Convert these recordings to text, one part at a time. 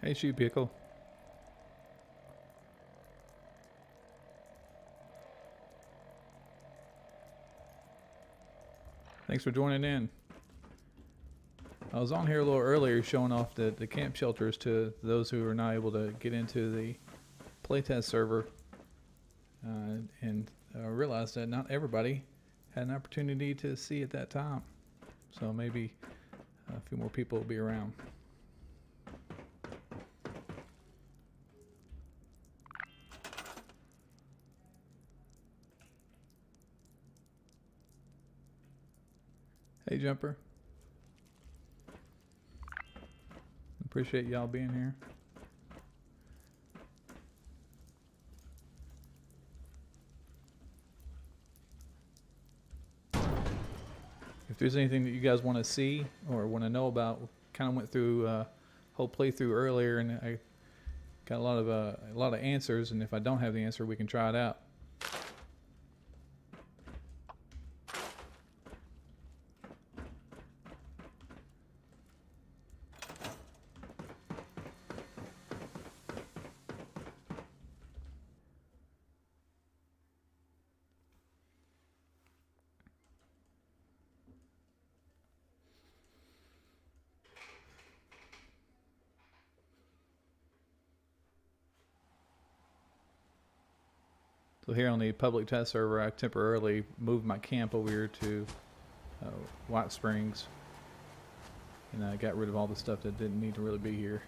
Hey, Shoe Pickle. Thanks for joining in. I was on here a little earlier showing off the camp shelters to those who are not able to get into the playtest server, and I realized that not everybody had an opportunity to see at that time. So maybe a few more people will be around. Hey, Jumper. Appreciate y'all being here. If there's anything that you guys want to see or want to know about, we kind of went through a whole playthrough earlier, and I got a lot of answers. And if I don't have the answer, we can try it out. So here on the public test server, I temporarily moved my camp over here to White Springs, and I got rid of all the stuff that didn't need to really be here.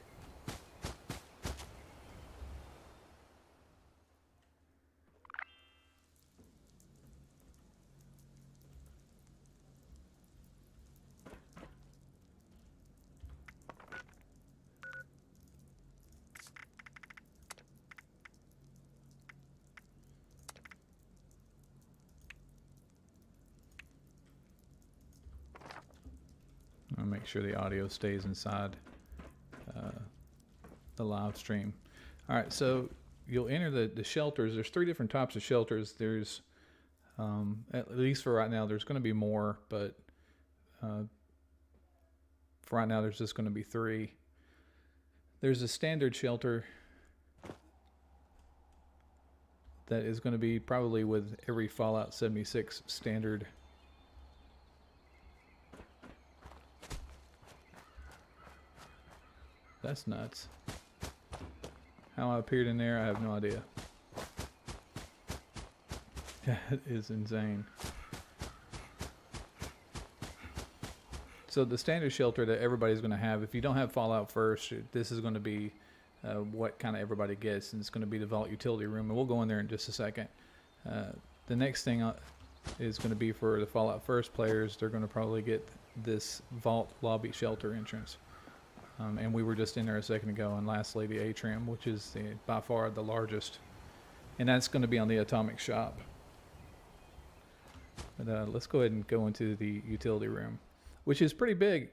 I'll make sure the audio stays inside the live stream. All right, so you'll enter the shelters. There's 3 different types of shelters. There's, at least for right now, there's going to be more, but for right now, there's just going to be 3. There's a standard shelter that is going to be probably with every Fallout 76 standard. That's nuts. How I appeared in there, I have no idea. That is insane. So the standard shelter that everybody's going to have, if you don't have Fallout first, this is going to be what kind of everybody gets, and it's going to be the Vault Utility Room, and we'll go in there in just a second. The next thing is going to be for the Fallout First players. They're going to probably get this Vault Lobby Shelter entrance. And we were just in there a second ago. And lastly, the Atrium, which is by far the largest. And that's going to be on the Atomic Shop. But let's go ahead and go into the utility room, which is pretty big.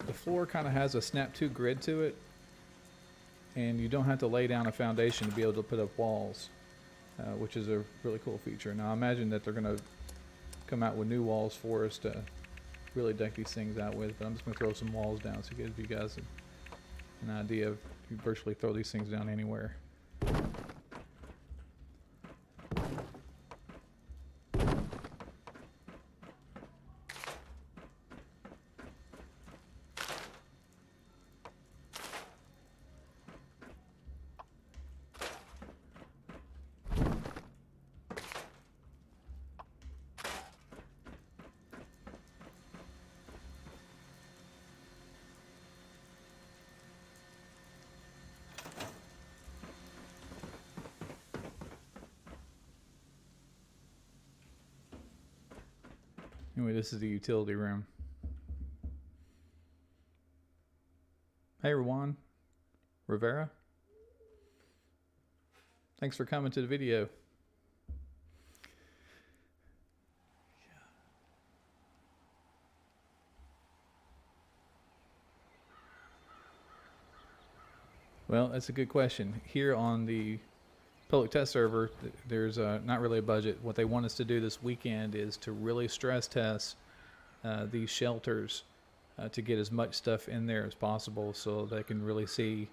The floor kind of has a snap-to grid to it. And you don't have to lay down a foundation to be able to put up walls. Which is a really cool feature. Now I imagine that they're going to come out with new walls for us to really deck these things out with, but I'm just going to throw some walls down so give you guys an idea of, you virtually throw these things down anywhere. Anyway, this is the utility room. Hey, Rawan Rivera. Thanks for coming to the video. Well, that's a good question. Here on the public test server, there's not really a budget. What they want us to do this weekend is to really stress test these shelters to get as much stuff in there as possible, so they can really see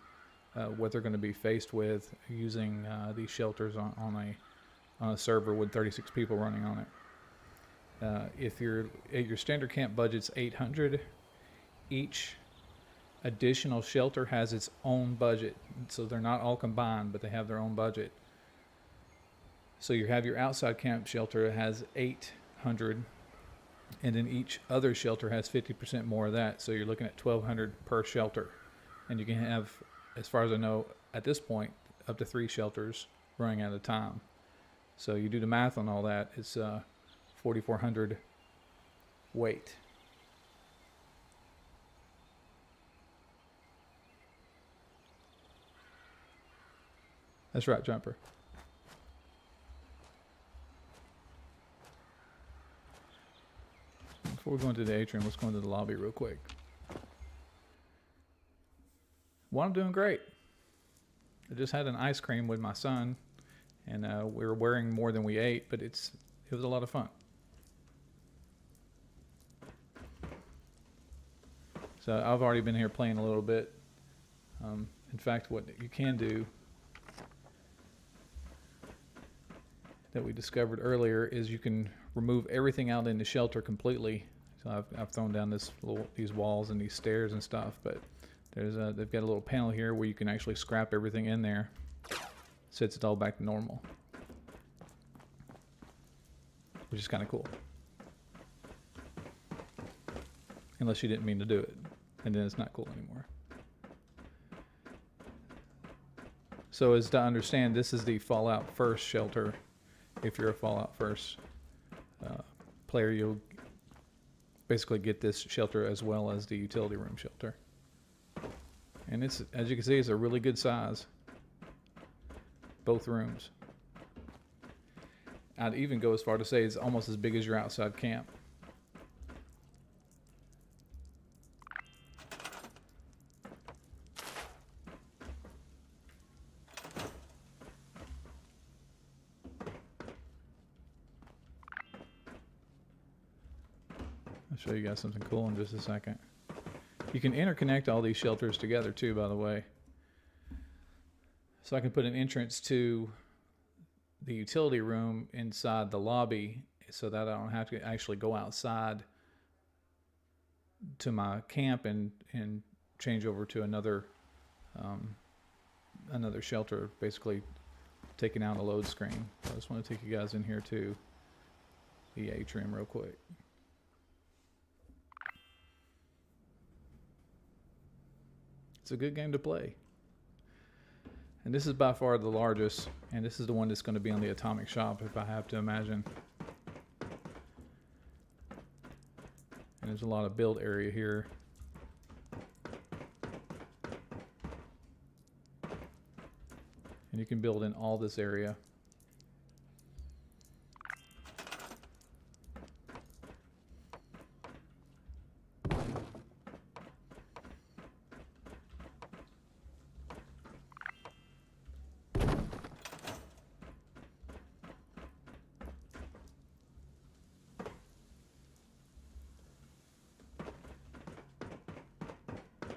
what they're going to be faced with using these shelters on a server with 36 people running on it. If your standard camp budget's 800, each additional shelter has its own budget, so they're not all combined, but they have their own budget. So you have your outside camp shelter that has 800, and then each other shelter has 50% more of that, so you're looking at 1,200 per shelter. And you can have, as far as I know at this point, up to 3 shelters running at a time. So you do the math on all that, it's 4,400 weight. That's right, Jumper. Before we go into the atrium, let's go into the lobby real quick. Well, I'm doing great. I just had an ice cream with my son, and we were wearing more than we ate, but it was a lot of fun. So I've already been here playing a little bit. In fact, what you can do that we discovered earlier is you can remove everything out in the shelter completely. So I've thrown down these walls and these stairs and stuff, but they've got a little panel here where you can actually scrap everything in there, sets it all back to normal, which is kind of cool. Unless you didn't mean to do it, and then it's not cool anymore. So as to understand, this is the Fallout First shelter. If you're a Fallout First player, you'll basically get this shelter as well as the utility room shelter. And it's, as you can see, it's a really good size. Both rooms. I'd even go as far to say it's almost as big as your outside camp. I'll show you guys something cool in just a second. You can interconnect all these shelters together too, by the way. So I can put an entrance to the utility room inside the lobby so that I don't have to actually go outside to my camp and change over to another shelter, basically taking out a load screen. So I just want to take you guys in here to the atrium real quick. It's a good game to play. And this is by far the largest, and this is the one that's going to be on the atomic shop, if I have to imagine. And there's a lot of build area here. And you can build in all this area.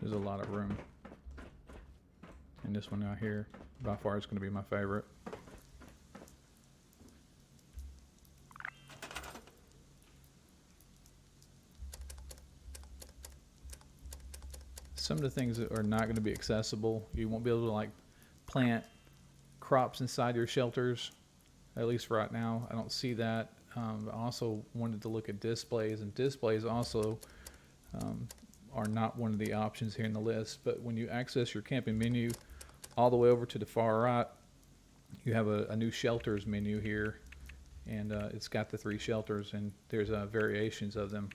There's a lot of room. And this one out here, by far, is going to be my favorite. Some of the things that are not going to be accessible, you won't be able to like plant crops inside your shelters, at least right now. I don't see that. I also wanted to look at displays, and displays also are not one of the options here in the list. But when you access your camping menu all the way over to the far right, you have a new shelters menu here, and it's got the 3 shelters, and there's variations of them.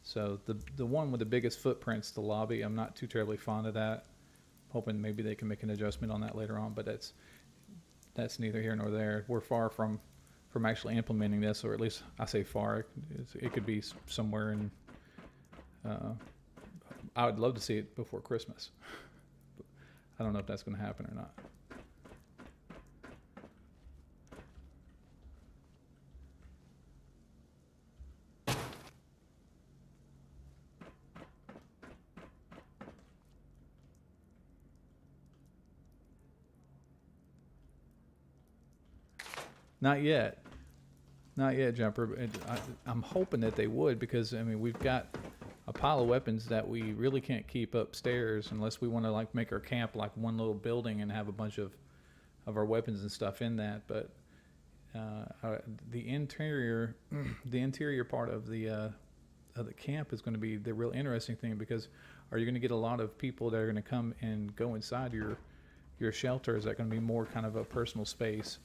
So the one with the biggest footprint's the lobby. I'm not too terribly fond of that. Hoping maybe they can make an adjustment on that later on, but that's neither here nor there. We're far from actually implementing this, or at least I say far. It could be somewhere in. I would love to see it before Christmas. I don't know if that's going to happen or not. Not yet. Not yet, Jumper. I'm hoping that they would, because I mean we've got a pile of weapons that we really can't keep upstairs unless we want to like make our camp like one little building and have a bunch of our weapons and stuff in that. But the interior part of the camp is going to be the real interesting thing, because are you going to get a lot of people that are going to come and go inside your shelter? Is that going to be more kind of a personal space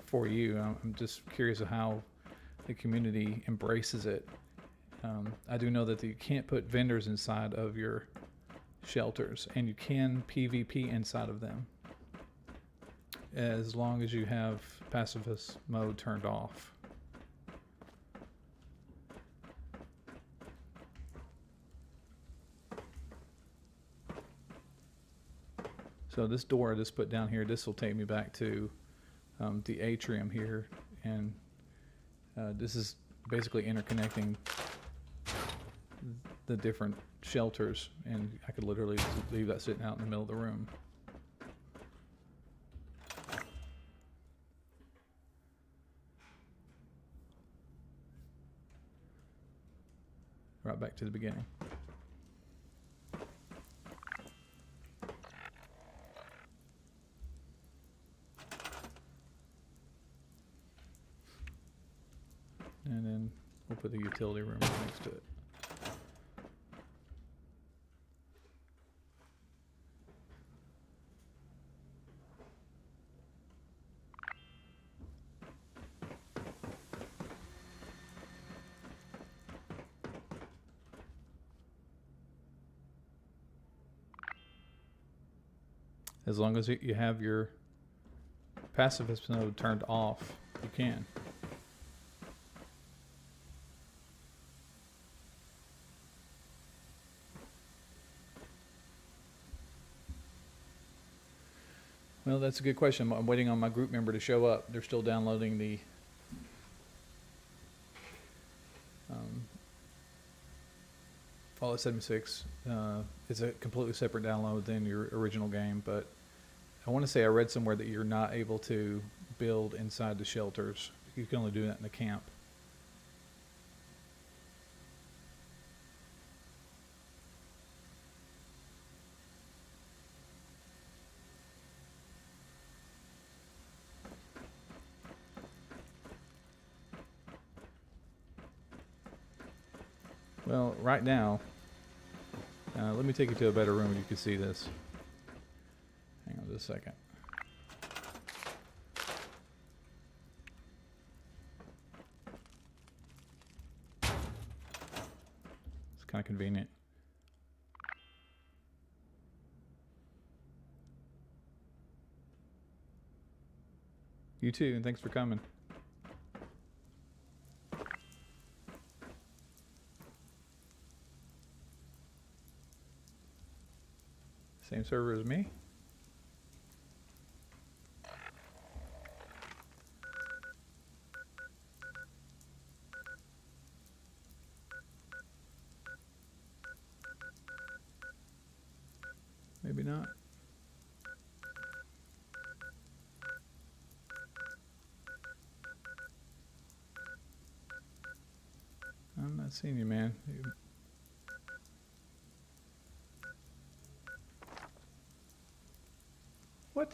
for you? I'm just curious of how the community embraces it. I do know that you can't put vendors inside of your shelters, and you can PvP inside of them as long as you have pacifist mode turned off. So this door I just put down here, this will take me back to the atrium here, and this is basically interconnecting the different shelters, and I could literally just leave that sitting out in the middle of the room. Right back to the beginning. And then we'll put the utility room next to it. As long as you have your pacifist mode turned off, you can. Well, that's a good question. I'm waiting on my group member to show up. They're still downloading the Fallout 76. It's a completely separate download than your original game, but I want to say I read somewhere that you're not able to build inside the shelters. You can only do that in the camp. Well, right now, let me take you to a better room and you can see this. Hang on just a second. It's kind of convenient. You too, and thanks for coming. Same server as me? Maybe not. I'm not seeing you, man. What?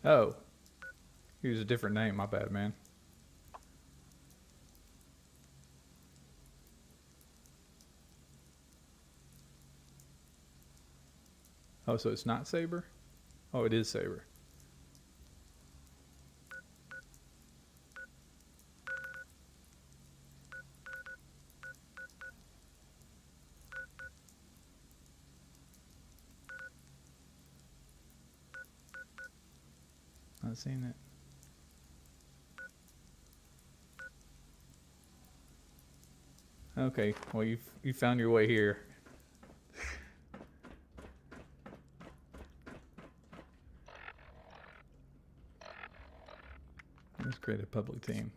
Oh. Use a different name, my bad, man. Oh, so it's not Saber? Oh, it is Saber. Not seeing it. Okay, well you found your way here. Let's create a public team.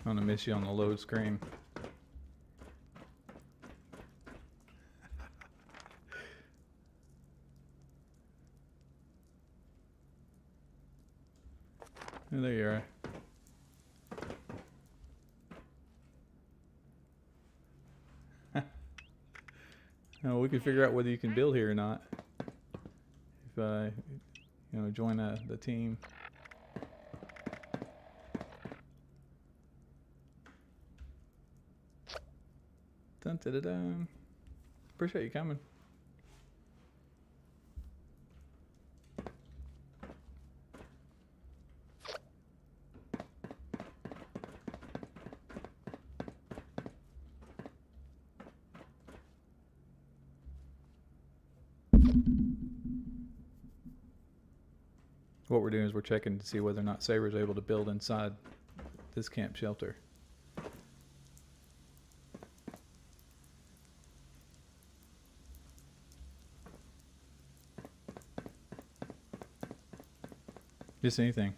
I'm gonna miss you on the load screen. Oh, there you are. Oh, we can figure out whether you can build here or not. If join the team. Dun, dun, dun, dun. Appreciate you coming. What we're doing is we're checking to see whether or not Saber's able to build inside this camp shelter. Just anything.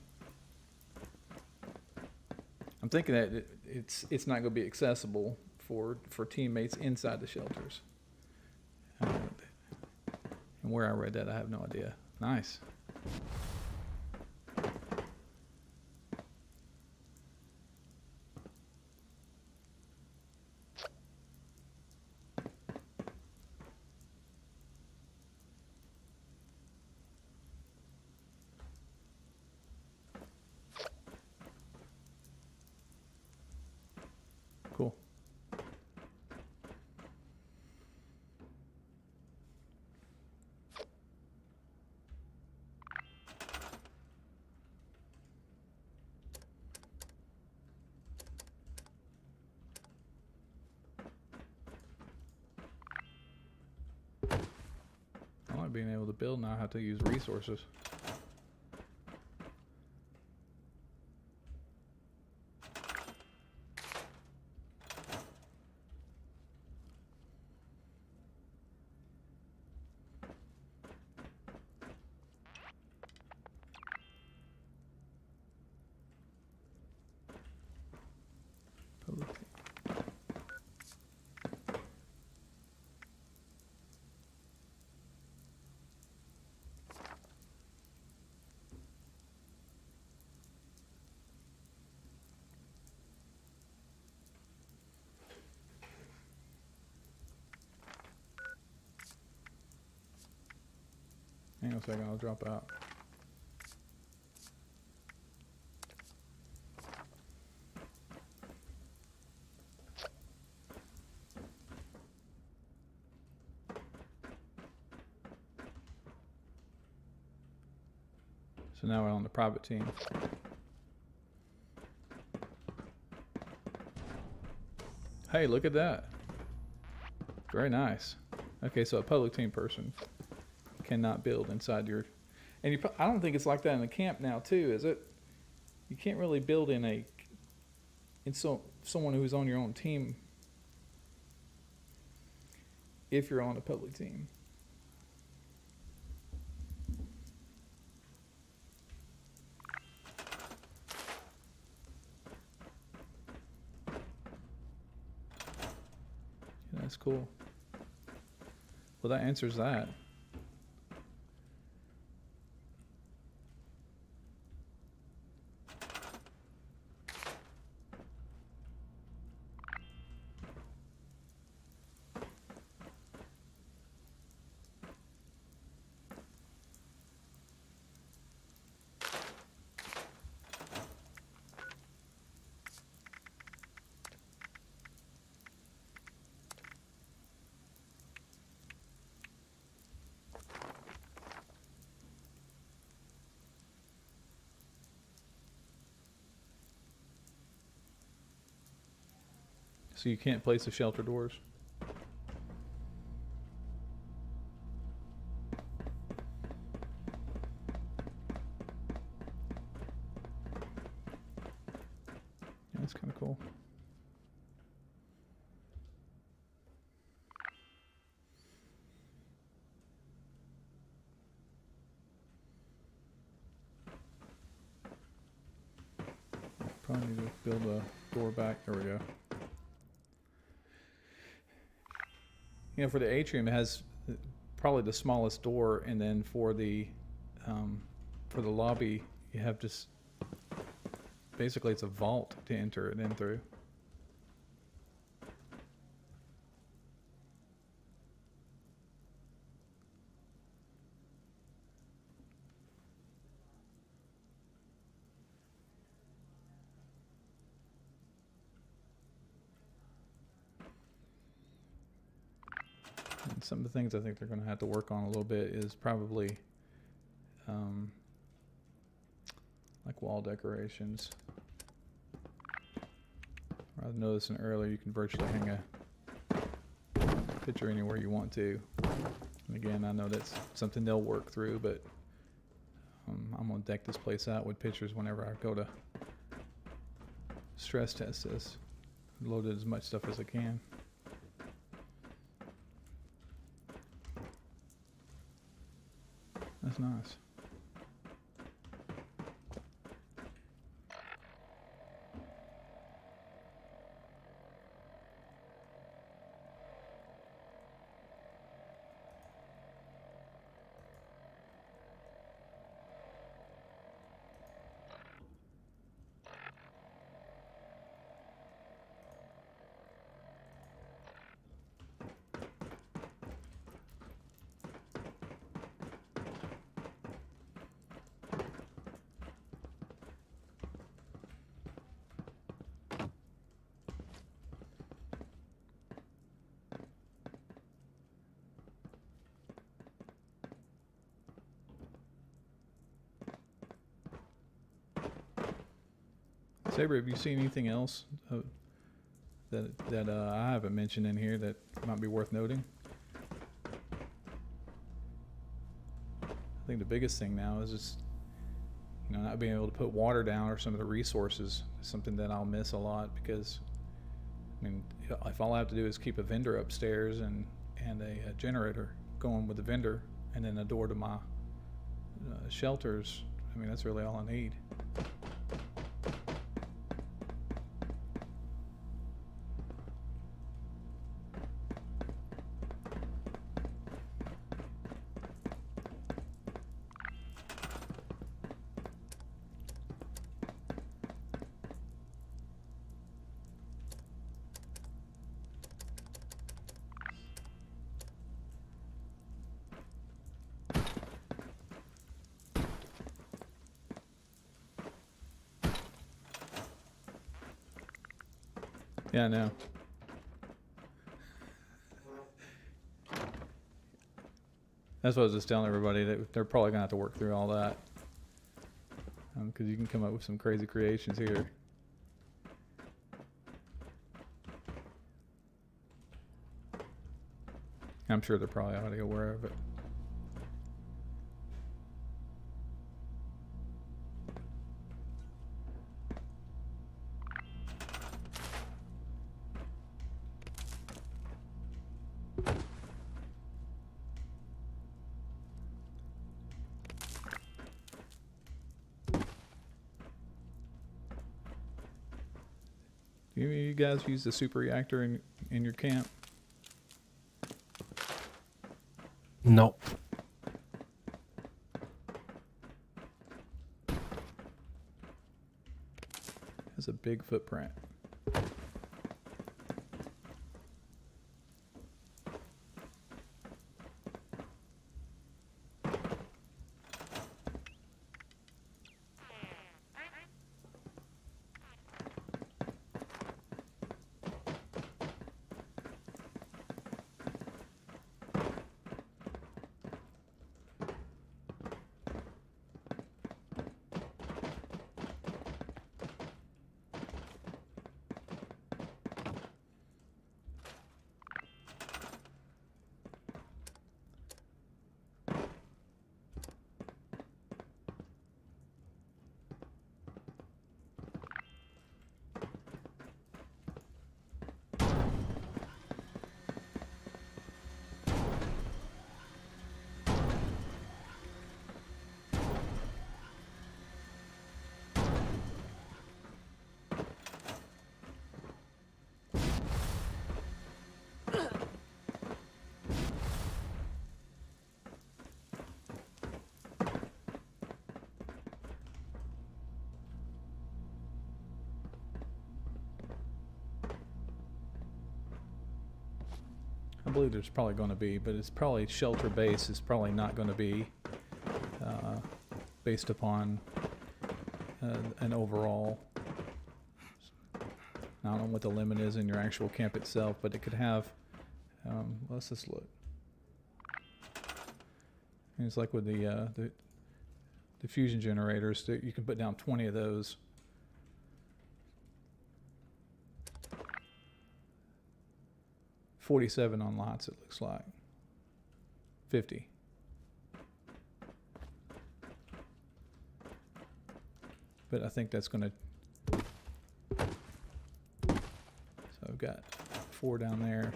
I'm thinking that it's not going to be accessible for teammates inside the shelters. And where I read that, I have no idea. Nice. Cool. I like being able to build now. I have to use resources. Hang on a second, I'll drop out. So now we're on the private team. Hey, look at that. Very nice. Okay, so a public team person cannot build inside your, and I don't think it's like that in the camp now too, is it? You can't really build in someone who's on your own team if you're on a public team. Yeah, that's cool. Well, that answers that. So you can't place the shelter doors? Yeah, that's kind of cool. Probably need to build a door back. There we go. You know, for the atrium, it has probably the smallest door, and then for the lobby, you have just basically it's a vault to enter it in through. And some of the things I think they're going to have to work on a little bit is probably like wall decorations. I was noticing earlier you can virtually hang a picture anywhere you want to. And again, I know that's something they'll work through, but I'm going to deck this place out with pictures whenever I go to stress test this. Loaded as much stuff as I can. That's nice. Saber, have you seen anything else that I haven't mentioned in here that might be worth noting? I think the biggest thing now is just, you know, not being able to put water down or some of the resources is something that I'll miss a lot, because I mean, if all I have to do is keep a vendor upstairs and a generator going with the vendor, and then a door to my shelters, I mean, that's really all I need. Yeah, I know. That's what I was just telling everybody, that they're probably gonna have to work through all that, because you can come up with some crazy creations here. I'm sure they're probably already aware of it. You guys use the super reactor in your camp? Nope. Has a big footprint. I believe there's probably going to be, but it's probably shelter base is probably not going to be based upon an overall. I don't know what the limit is in your actual camp itself, but it could have. Let's just look. And it's like with the fusion generators, you can put down 20 of those. $47 on lots, it looks like. 50. But I think that's going to. So I've got 4 down there.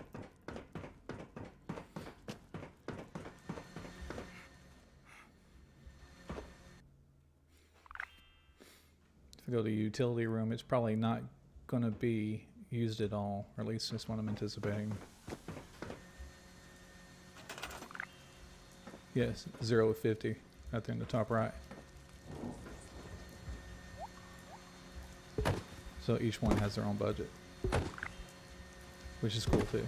If I go to utility room, it's probably not going to be used at all, or at least that's what I'm anticipating. Yes, 0 to 50, out there in the top right. So each one has their own budget, which is cool too.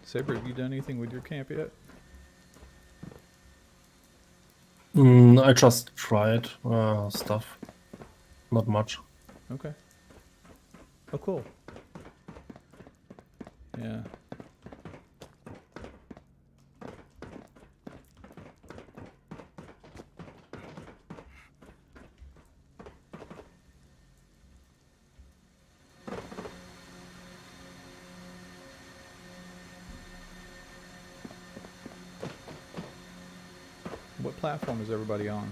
Saber, have you done anything with your camp yet? I just tried stuff. Not much. Okay. Oh, cool. Yeah. What platform is everybody on?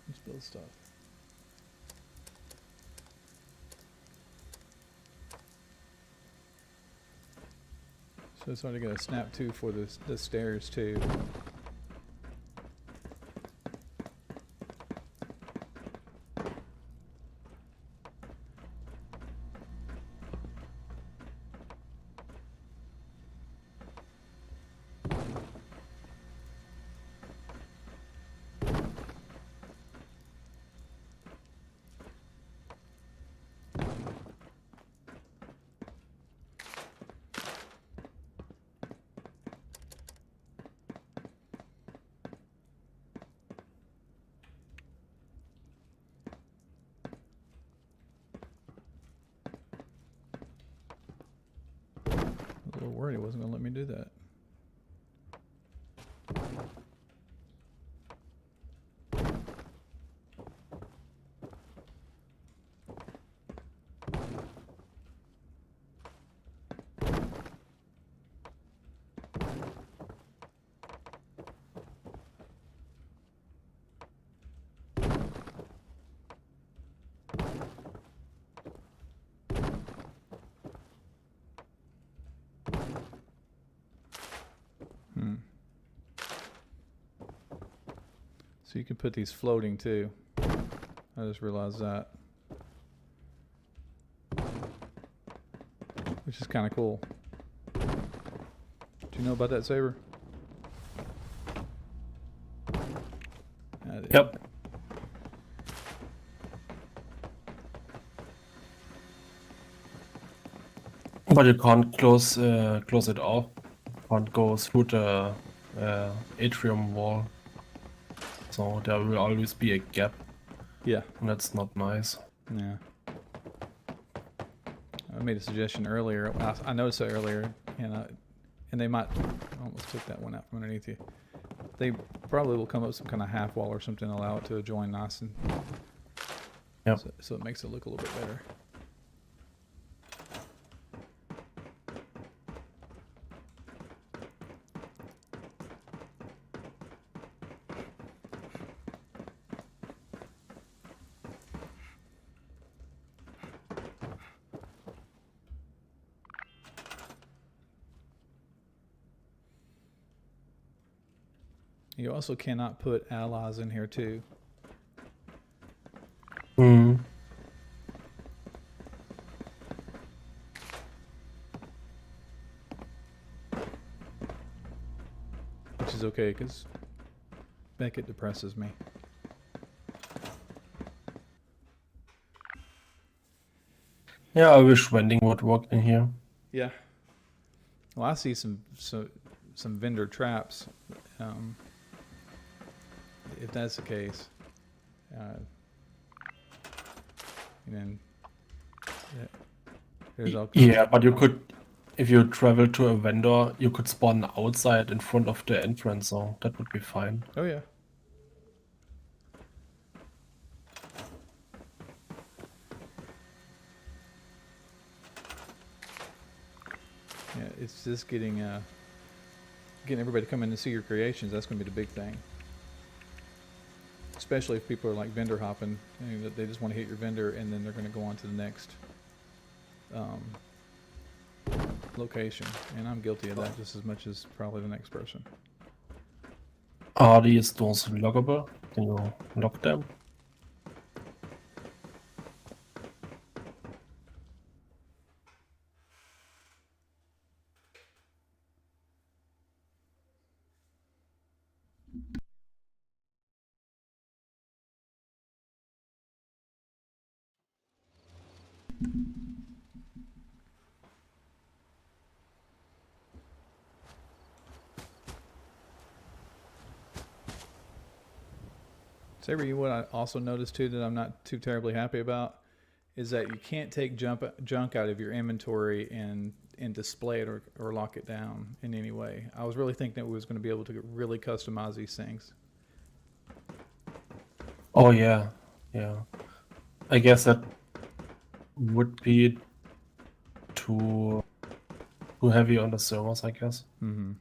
Let's build stuff. So it's already got a snap too for the stairs too. A little worried it wasn't going to let me do that. So you can put these floating too. I just realized that. Which is kind of cool. Do you know about that, Saber? I didn't. Yep. But you can't close it off. Can't go through the atrium wall. So there will always be a gap, Yeah. and that's not nice. Yeah. I made a suggestion earlier. I noticed that earlier, and they might I almost took that one out from underneath you. They probably will come up with some kind of half wall or something, and allow it to join nice, and Yep. so it makes it look a little bit better. You also cannot put allies in here too. Hmm. Which is okay, because Beckett depresses me. Yeah, I wish vending would work in here. Yeah. Well, I see some vendor traps. If that's the case, and then there's all kinds. Yeah, but you could, if you travel to a vendor, you could spawn outside in front of the entrance, so that would be fine. Oh yeah. Yeah, it's just getting everybody to come in and see your creations. That's going to be the big thing. Especially if people are like vendor hopping, they just want to hit your vendor and then they're going to go on to the next location. And I'm guilty of that just as much as probably the next person. Are these doors lockable? Can you lock them? Saber, what I also noticed too that I'm not too terribly happy about is that you can't take junk out of your inventory and display it or lock it down in any way. I was really thinking that we was going to be able to really customize these things. Oh yeah, yeah. I guess that would be too heavy on the servers, I guess. Mm-hmm.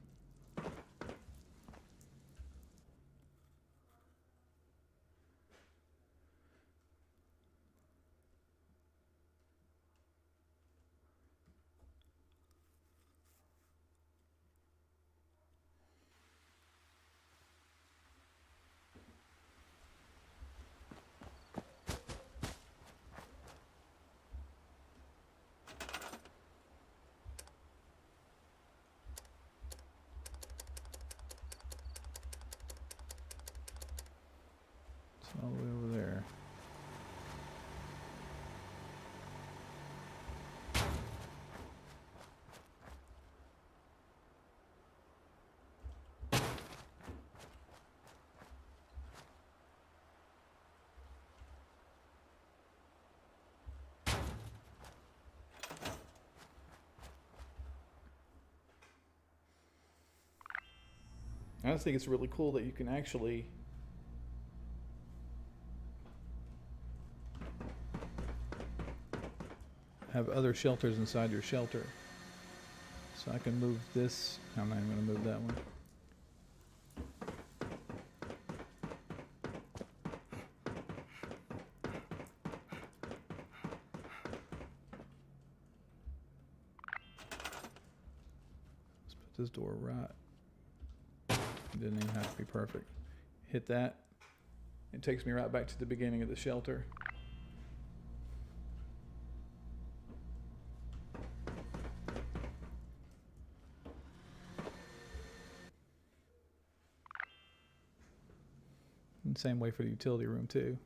It's all the way over there. I just think it's really cool that you can actually have other shelters inside your shelter. So I can move this. I'm not even going to move that one. Let's put this door right. It didn't even have to be perfect. Hit that, It takes me right back to the beginning of the shelter. And same way for the utility room too.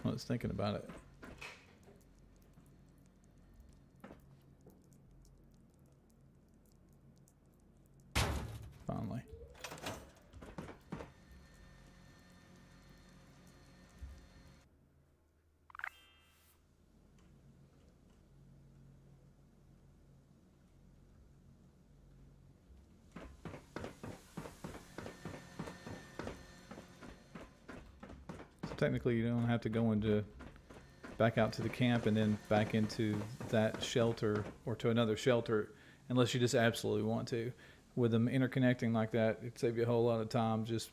I was thinking about it. Finally. So technically you don't have to go into back out to the camp and then back into that shelter or to another shelter unless you just absolutely want to. With them interconnecting like that, it'd save you a whole lot of time just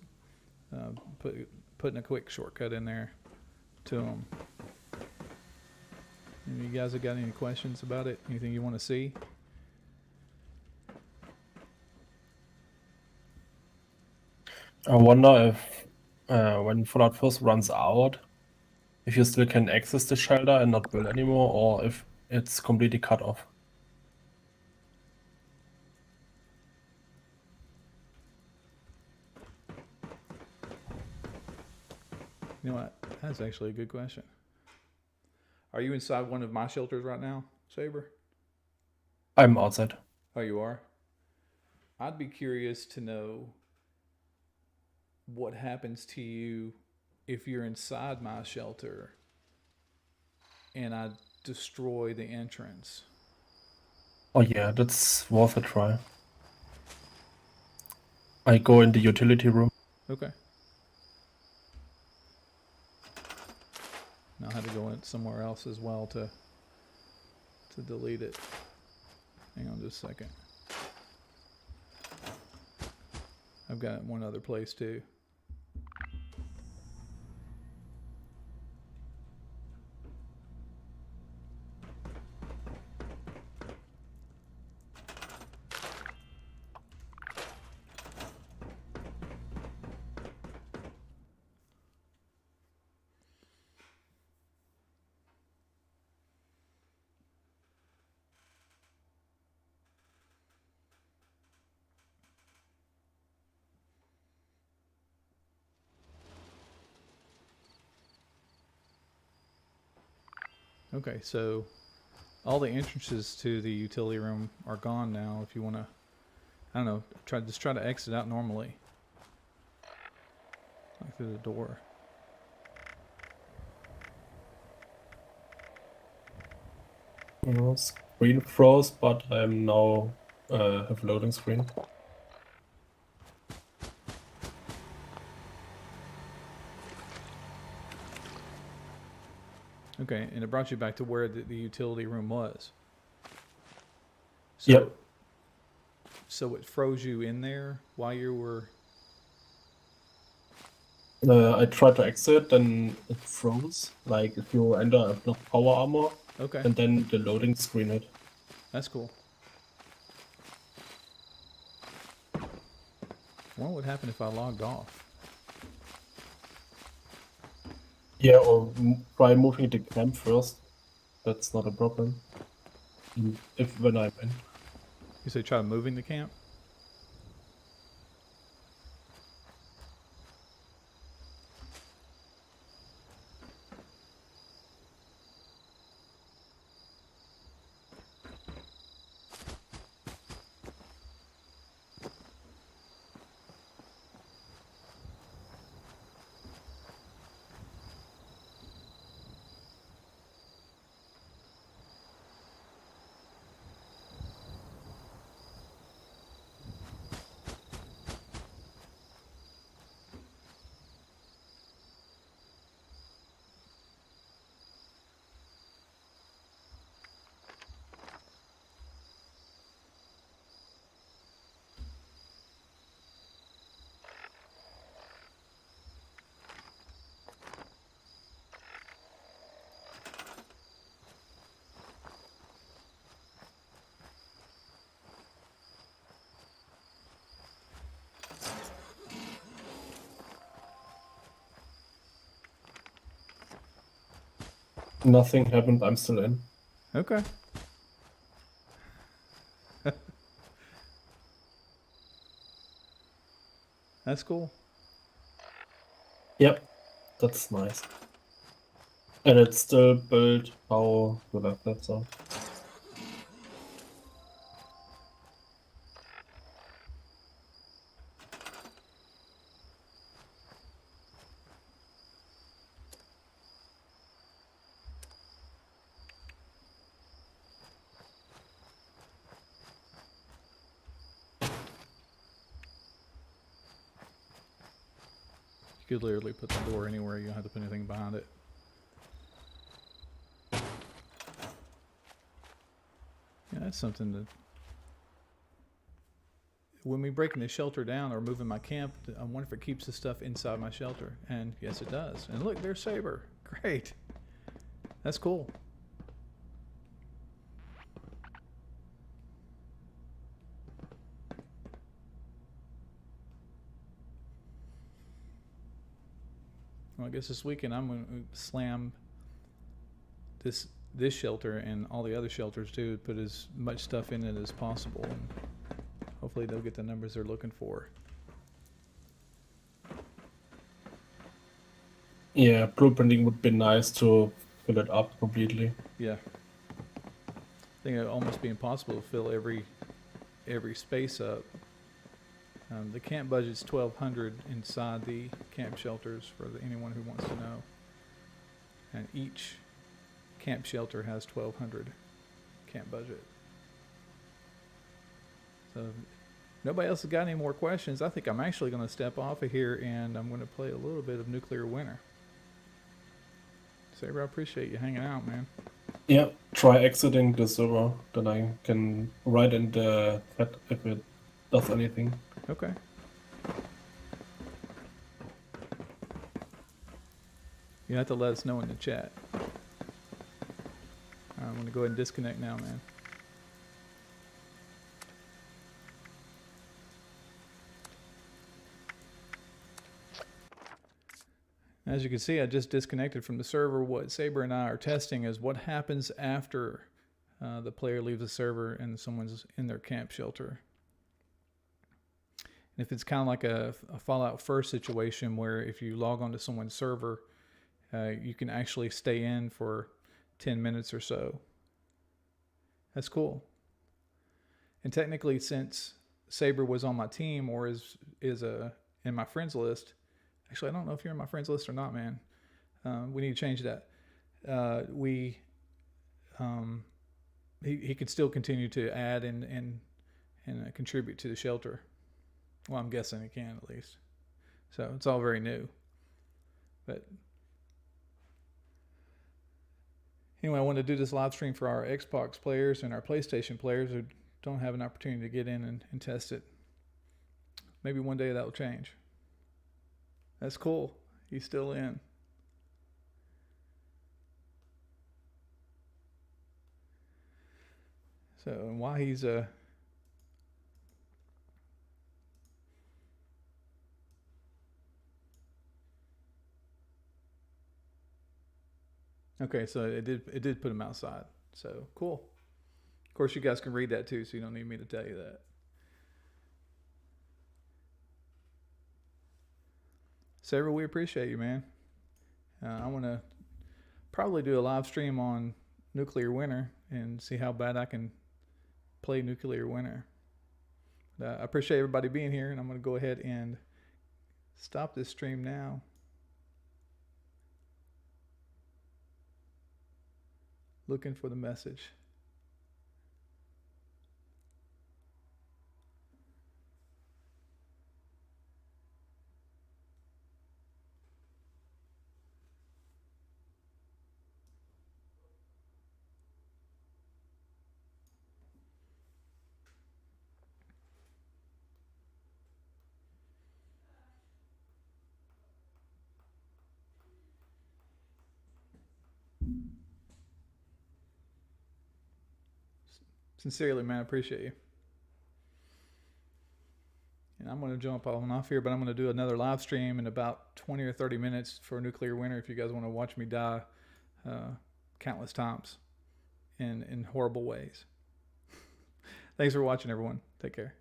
putting a quick shortcut in there to them. And you guys have got any questions about it? Anything you want to see? I wonder if when Fallout first runs out, if you still can access the shelter and not build anymore, or if it's completely cut off. You know what? That's actually a good question. Are you inside one of my shelters right now, Saber? I'm outside. Oh, you are? I'd be curious to know what happens to you if you're inside my shelter and I destroy the entrance. Oh yeah, that's worth a try. I go in the utility room. Okay. Now I had to go in somewhere else as well to delete it. Hang on just a second. I've got one other place too. Okay, so all the entrances to the utility room are gone now. If you want to, I don't know, try to exit out normally, like through the door. Screen froze, but I'm now have loading screen. Okay, and it brought you back to where the utility room was. So, Yep. So it froze you in there while you were. I tried to exit, then it froze. Like if you enter, I have no power armor, Okay, and then the loading screen hit. that's cool. What would happen if I logged off? Yeah, or try moving the camp first. That's not a problem. If when I'm in. You say try moving the camp? Nothing happened. I'm still in. Okay. That's cool. Yep, that's nice. And it's still built how you left that, so. You could literally put the door anywhere. You don't have to put anything behind it. Yeah, that's something that when we breaking the shelter down or moving my camp, I wonder if it keeps the stuff inside my shelter. And yes, it does. And look, there's Saber. Great. That's cool. Well, I guess this weekend I'm going to slam this shelter and all the other shelters too. Put as much stuff in it as possible, and hopefully they'll get the numbers they're looking for. Yeah, blueprinting would be nice to fill it up completely. Yeah, I think it'd almost be impossible to fill every space up. The camp budget's $1,200 inside the camp shelters for anyone who wants to know, and each camp shelter has $1,200 camp budget. So if nobody else has got any more questions, I think I'm actually going to step off of here and I'm going to play a little bit of Nuclear Winter. Saber, I appreciate you hanging out, man. Yeah, try exiting the server, then I can write in the chat if it does anything. Okay. You have to let us know in the chat. I'm going to go ahead and disconnect now, man. As you can see, I just disconnected from the server. What Saber and I are testing is what happens after the player leaves the server and someone's in their camp shelter. And if it's kind of like a Fallout First situation where if you log onto someone's server, you can actually stay in for 10 minutes or so. That's cool. And technically, since Saber was on my team or is in my friends list, actually, I don't know if you're in my friends list or not, man. We need to change that. He could still continue to add and contribute to the shelter. Well, I'm guessing he can at least. So it's all very new. But anyway, I wanted to do this live stream for our Xbox players and our PlayStation players who don't have an opportunity to get in and test it. Maybe one day that'll change. That's cool. He's still in. So, and while he's okay, so it did put him outside. So cool. Of course, you guys can read that too, so you don't need me to tell you that. Saber, we appreciate you, man. I want to probably do a live stream on Nuclear Winter and see how bad I can play Nuclear Winter. I appreciate everybody being here, and I'm going to go ahead and stop this stream now. Looking for the message. Sincerely, man, I appreciate you. And I'm going to jump on off here, but I'm going to do another live stream in about 20 or 30 minutes for Nuclear Winter if you guys want to watch me die countless times in horrible ways. Thanks for watching, everyone. Take care.